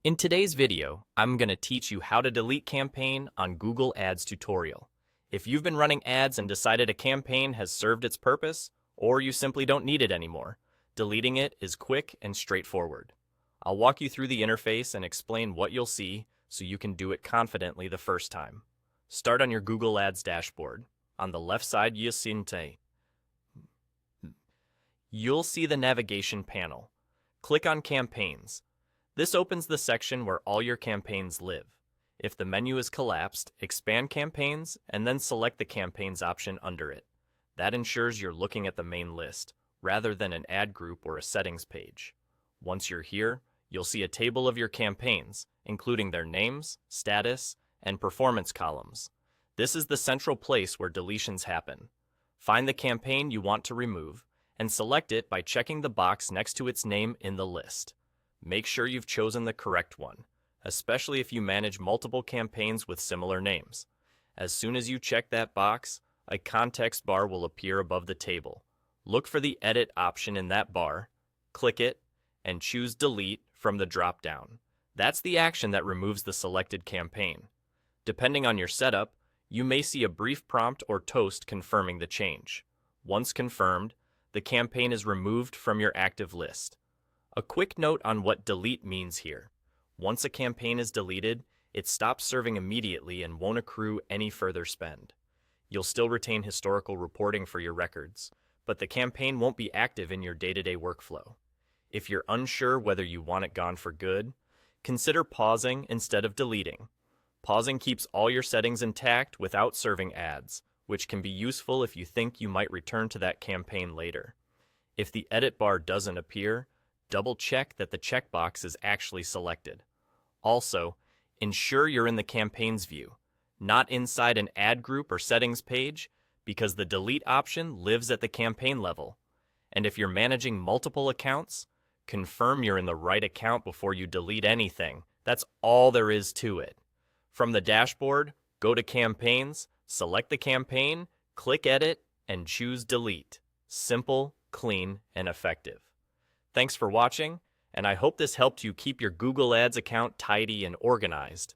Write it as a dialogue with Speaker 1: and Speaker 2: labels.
Speaker 1: In today's video, I'm going to teach you how to delete campaign on Google Ads tutorial. If you've been running ads and decided a campaign has served its purpose, or you simply don't need it anymore, deleting it is quick and straightforward. I'll walk you through the interface and explain what you'll see so you can do it confidently the first time. Start on your Google Ads dashboard. On the left side, you'll see the navigation panel. Click on Campaigns. This opens the section where all your campaigns live. If the menu is collapsed, expand Campaigns and then select the Campaigns option under it. That ensures you're looking at the main list, rather than an ad group or a settings page. Once you're here, you'll see a table of your campaigns, including their names, status, and performance columns. This is the central place where deletions happen. Find the campaign you want to remove and select it by checking the box next to its name in the list. Make sure you've chosen the correct one, especially if you manage multiple campaigns with similar names. As soon as you check that box, a context bar will appear above the table. Look for the Edit option in that bar, click it, and choose Delete from the drop-down. That's the action that removes the selected campaign. Depending on your setup, you may see a brief prompt or toast confirming the change. Once confirmed, the campaign is removed from your active list. A quick note on what delete means here. Once a campaign is deleted, it stops serving immediately and won't accrue any further spend. You'll still retain historical reporting for your records, but the campaign won't be active in your day-to-day workflow. If you're unsure whether you want it gone for good, consider pausing instead of deleting. Pausing keeps all your settings intact without serving ads, which can be useful if you think you might return to that campaign later. If the edit bar doesn't appear, double-check that the checkbox is actually selected. Also, ensure you're in the campaigns view, not inside an ad group or settings page, because the delete option lives at the campaign level. And if you're managing multiple accounts, confirm you're in the right account before you delete anything. That's all there is to it. From the dashboard, go to Campaigns, select the campaign, click Edit, and choose Delete. Simple, clean, and effective. Thanks for watching, and I hope this helped you keep your Google Ads account tidy and organized.